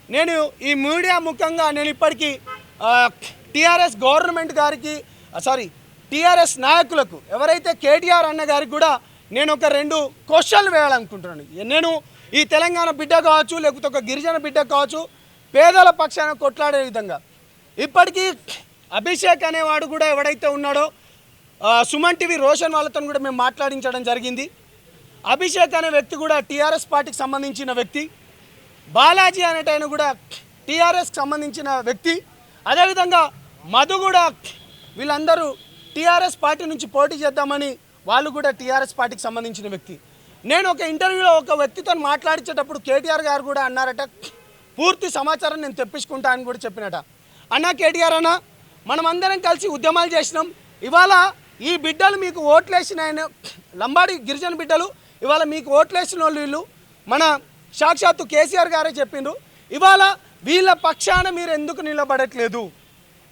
నేను ఈ మీడియా ముఖంగా నేను ఇప్పటికీ టీఆర్ఎస్ గవర్నమెంట్ గారికి టీఆర్ఎస్ నాయకులకు ఎవరైతే కేటీఆర్ అన్న గారికి కూడా నేను ఒక 2 క్వశ్చన్లు వేయాలనుకుంటున్నాను. నేను ఈ తెలంగాణ బిడ్డ కావచ్చు, లేకపోతే ఒక గిరిజన బిడ్డ కావచ్చు, పేదల పక్షాన కొట్లాడే విధంగా ఇప్పటికీ అభిషేక్ అనేవాడు కూడా ఎవడైతే ఉన్నాడో సుమన్ టీవీ రోషన్ వాళ్ళతో కూడా మేము మాట్లాడించడం జరిగింది. అభిషేక్ అనే వ్యక్తి కూడా టీఆర్ఎస్ పార్టీకి సంబంధించిన వ్యక్తి, బాలాజీ అనేటైన కూడా టీఆర్ఎస్కి సంబంధించిన వ్యక్తి, అదేవిధంగా మధు కూడా వీళ్ళందరూ టీఆర్ఎస్ పార్టీ నుంచి పోటీ చేద్దామని వాళ్ళు కూడా టీఆర్ఎస్ పార్టీకి సంబంధించిన వ్యక్తి. నేను ఒక ఇంటర్వ్యూలో ఒక వ్యక్తితో మాట్లాడించేటప్పుడు కేటీఆర్ గారు కూడా అన్నారట, పూర్తి సమాచారం నేను తెప్పించుకుంటా అని కూడా చెప్పినట. అన్న కేటీఆర్ అన్న, మనమందరం కలిసి ఉద్యమాలు చేసినాం, ఇవాళ ఈ బిడ్డలు మీకు ఓట్లేసిన లంబాడి గిరిజన బిడ్డలు ఇవాళ మీకు ఓట్లేసిన వాళ్ళు వీళ్ళు మన సాక్షాత్తు కేసీఆర్ గారే చెప్పిండ్రు, ఇవాళ వీళ్ళ పక్షాన మీరు ఎందుకు నిలబడట్లేదు?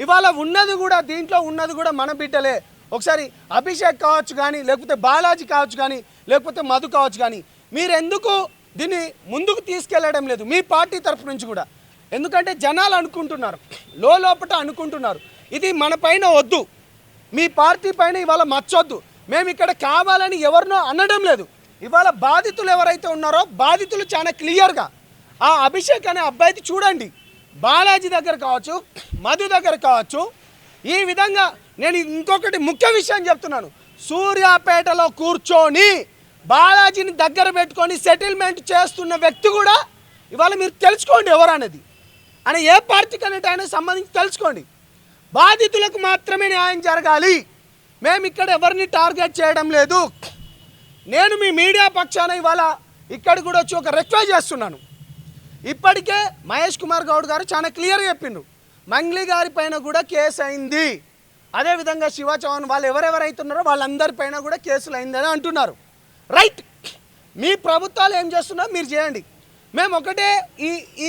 ఇవాళ ఉన్నది కూడా దీంట్లో ఉన్నది కూడా మన బిడ్డలే. ఒకసారి అభిషేక్ కావచ్చు కానీ, లేకపోతే బాలాజీ కావచ్చు కానీ, లేకపోతే మధు కావచ్చు కానీ, మీరు ఎందుకు దీన్ని ముందుకు తీసుకెళ్లడం లేదు మీ పార్టీ తరఫు నుంచి కూడా? ఎందుకంటే జనాలు అనుకుంటున్నారు, లోపట అనుకుంటున్నారు, ఇది మన పైన వద్దు, మీ పార్టీ పైన ఇవాళ మచ్చొద్దు, మేము ఇక్కడ కావాలని ఎవరినో అనడం లేదు. ఇవాళ బాధితులు ఎవరైతే ఉన్నారో బాధితులు చాలా క్లియర్గా ఆ అభిషేక్ అనే అబ్బాయికి చూడండి, బాలాజీ దగ్గర కావచ్చు, మధు దగ్గర కావచ్చు. ఈ విధంగా నేను ఇంకొకటి ముఖ్య విషయం చెప్తున్నాను, సూర్యాపేటలో కూర్చొని బాలాజీని దగ్గర పెట్టుకొని సెటిల్మెంట్ చేస్తున్న వ్యక్తి కూడా ఇవాళ మీరు తెలుసుకోండి ఎవరు అనేది, అని ఏ పార్టీకి అనేది ఆయన సంబంధించి తెలుసుకోండి. బాధితులకు మాత్రమే న్యాయం జరగాలి, మేము ఇక్కడ ఎవరిని టార్గెట్ చేయడం లేదు. నేను మీ మీడియా పక్షాన ఇవాళ ఇక్కడ కూడా వచ్చి ఒక రిక్వెస్ట్ చేస్తున్నాను. ఇప్పటికే మహేష్ కుమార్ గౌడ్ గారు చాలా క్లియర్గా చెప్పిండ్రు, మంగ్లీ గారి పైన కూడా కేసు అయింది, అదేవిధంగా శివ చౌహాన్ వాళ్ళు ఎవరెవరైతున్నారో వాళ్ళందరిపైన కూడా కేసులు అయిందని అంటున్నారు. రైట్, మీ ప్రభుత్వాలు ఏం చేస్తున్నారో మీరు చేయండి. మేము ఒకటే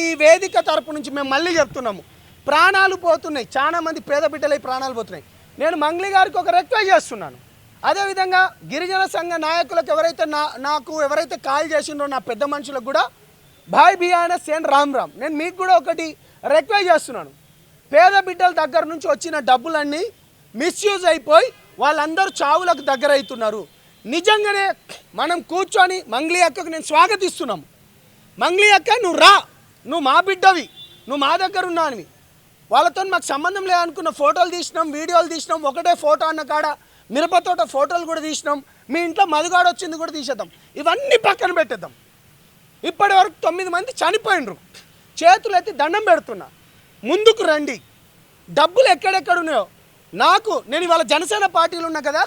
ఈ వేదిక తరపు నుంచి మేము మళ్ళీ చెప్తున్నాము, ప్రాణాలు పోతున్నాయి, చాలామంది పేద బిడ్డలై ప్రాణాలు పోతున్నాయి. నేను మంగ్లీ గారికి ఒక రిక్వెస్ట్ చేస్తున్నాను, అదేవిధంగా గిరిజన సంఘ నాయకులకు ఎవరైతే నాకు ఎవరైతే కాల్ చేసిండ్రో నా పెద్ద మనుషులకు కూడా భాయ్ బియాన సేన్ రామ్ రామ్, నేను మీకు కూడా ఒకటి రిక్వెస్ట్ చేస్తున్నాను. పేద బిడ్డల దగ్గర నుంచి వచ్చిన డబ్బులన్నీ మిస్యూజ్ అయిపోయి వాళ్ళందరూ చావులకు దగ్గర అవుతున్నారు. నిజంగానే మనం కూర్చొని మంగ్లీ అక్కకు నేను స్వాగతిస్తున్నాము, మంగ్లీ అక్క నువ్వు రా, నువ్వు మా బిడ్డవి, నువ్వు మా దగ్గర ఉన్నానివి, వాళ్ళతో మాకు సంబంధం లేదనుకున్న ఫోటోలు తీసినాం, వీడియోలు తీసినాం, ఒకటే ఫోటో అన్న కాడ మిరపతోట ఫోటోలు కూడా తీసినాం, మీ ఇంట్లో మధుగాడు వచ్చింది కూడా తీసేద్దాం, ఇవన్నీ పక్కన పెట్టేద్దాం. ఇప్పటి వరకు 9 మంది చనిపోయినరు, చేతులు ఎత్తి దండం పెడుతున్నా, ముందుకు రండి. డబ్బులు ఎక్కడెక్కడ ఉన్నాయో నేను ఇవాళ జనసేన పార్టీలు ఉన్నా కదా,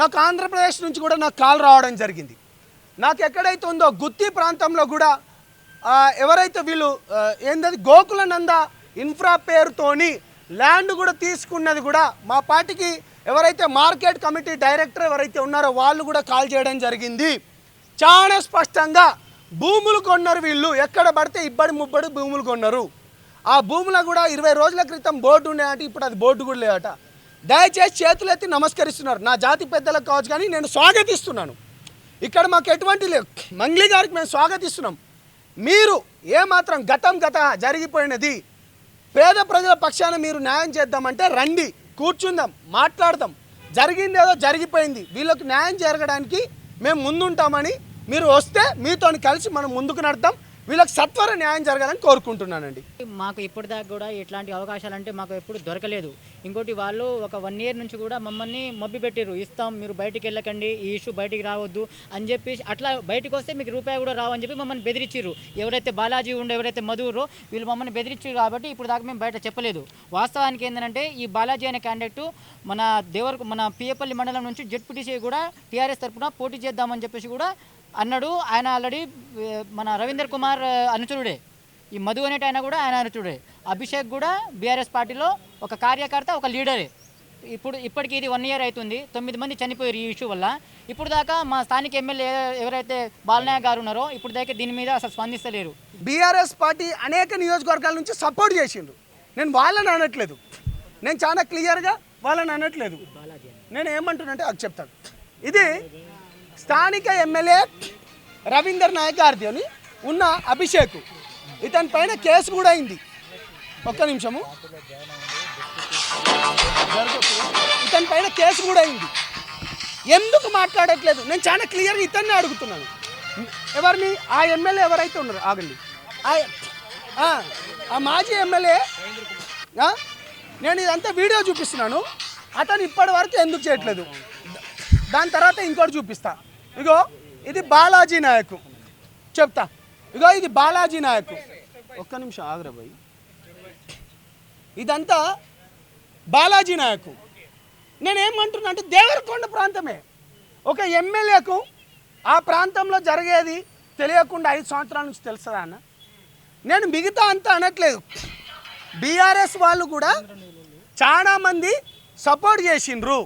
నాకు ఆంధ్రప్రదేశ్ నుంచి కూడా నాకు కాల్ రావడం జరిగింది. నాకు ఎక్కడైతే ఉందో గుత్తి ప్రాంతంలో కూడా ఎవరైతే వీళ్ళు ఏంటది గోకులనంద ఇన్ఫ్రా పేరుతోని ల్యాండ్ కూడా తీసుకున్నది కూడా మా పార్టీకి ఎవరైతే మార్కెట్ కమిటీ డైరెక్టర్ ఎవరైతే ఉన్నారో వాళ్ళు కూడా కాల్ చేయడం జరిగింది. చాలా స్పష్టంగా భూములు కొన్నారు వీళ్ళు, ఎక్కడ పడితే ఇబ్బడి ముబ్బడి భూములు కొన్నారు. ఆ భూములో కూడా 20 రోజుల క్రితం బోర్డు ఉండేట, ఇప్పుడు అది బోర్డు కూడా లేదట. దయచేసి చేతులెత్తి నమస్కరిస్తున్నారు నా జాతి పెద్దలకు కావచ్చు, కానీ నేను స్వాగతిస్తున్నాను. ఇక్కడ మాకు ఎటువంటి లేవు, మంగ్లీ గారికి మేము స్వాగతిస్తున్నాం. మీరు ఏమాత్రం గతం జరిగిపోయినది, పేద ప్రజల పక్షాన మీరు న్యాయం చేద్దామంటే రండి, కూర్చుందాం, మాట్లాడదాం. జరిగిందేదో జరిగిపోయింది, వీళ్ళకి న్యాయం జరగడానికి మేము ముందుంటామని మీరు వస్తే మీతో కలిసి మనం ముందుకు నడదాం, వీళ్ళకి సత్వర న్యాయం జరగాలని కోరుకుంటున్నానండి. మాకు ఇప్పటిదాకా కూడా ఇట్లాంటి అవకాశాలు అంటే మాకు ఎప్పుడు దొరకలేదు. ఇంకోటి వాళ్ళు ఒక 1 year నుంచి కూడా మమ్మల్ని మబ్బి పెట్టారు, ఇస్తాం మీరు బయటికి వెళ్ళకండి, ఈ ఇష్యూ బయటికి రావద్దు అని చెప్పి, అట్లా బయటకు వస్తే మీకు రూపాయి కూడా రావని చెప్పి మమ్మల్ని బెదిరించారు. ఎవరైతే బాలాజీ ఎవరైతే మధురో వీళ్ళు మమ్మల్ని బెదిరించారు కాబట్టి ఇప్పుడు దాకా మేము బయట చెప్పలేదు. వాస్తవానికి ఏంటంటే ఈ బాలాజీ అనే క్యాండిడేట్ మన పియపల్లి మండలం నుంచి జెడ్పీటీసీ కూడా టీఆర్ఎస్ తరఫున పోటీ చేద్దామని చెప్పేసి కూడా అన్నాడు. ఆయన ఆల్రెడీ మన రవీందర్ కుమార్ అనుచరుడే, ఈ మధు అనేట ఆయన కూడా ఆయన అనుచరుడే. అభిషేక్ కూడా బీఆర్ఎస్ పార్టీలో ఒక కార్యకర్త, ఒక లీడరే. ఇప్పటికి ఇది 1 year అవుతుంది, 9 మంది చనిపోయారు ఈ ఇష్యూ వల్ల. ఇప్పుడు దాకా మా స్థానిక ఎమ్మెల్యే ఎవరైతే బాలనాయక్ గారు ఉన్నారో ఇప్పుడు దాకా దీని మీద అసలు స్పందిస్తలేరు. బీఆర్ఎస్ పార్టీ అనేక నియోజకవర్గాల నుంచి సపోర్ట్ చేసిండ్రు, నేను వాళ్ళని అనట్లేదు, నేను చాలా క్లియర్గా వాళ్ళని అనట్లేదు. నేను ఏమంటున్నానంటే అది చెప్తాను. ఇది స్థానిక ఎమ్మెల్యే రవీందర్ నాయక్ గారిది ఉన్న అభిషేక్ ఇతని పైన కేసు కూడా అయింది. ఒక్క నిమిషము, ఇతని పైన కేసు కూడా అయింది. ఎందుకు మాట్లాడట్లేదు? నేను చాలా క్లియర్గా ఇతన్ని అడుగుతున్నాను. ఎవరిని? ఆ ఎమ్మెల్యే ఎవరైతే ఉన్నారో, ఆగండి, ఆ మాజీ ఎమ్మెల్యే. నేను ఇదంతా వీడియో చూపిస్తున్నాను, అతను ఇప్పటి వరకు ఎందుకు చేయట్లేదు? దాని తర్వాత ఇంకోటి చూపిస్తా. ఇగో ఇది బాలాజీ నాయక్, చెప్తా. ఇగో ఇది బాలాజీ నాయక్. ఒక్క నిమిషం ఆగ్రా భయ్. ఇదంతా బాలాజీ నాయక్. నేనేమంటున్నా అంటే దేవరకొండ ప్రాంతమే. ఒక ఎమ్మెల్యేకు ఆ ప్రాంతంలో జరిగేది తెలియకుండా 5 సంవత్సరాల నుంచి తెలుస్తుందా అన్న? నేను మిగతా అంతా అనట్లేదు. బీఆర్ఎస్ వాళ్ళు కూడా చాలామంది సపోర్ట్ చేసిండ్రు.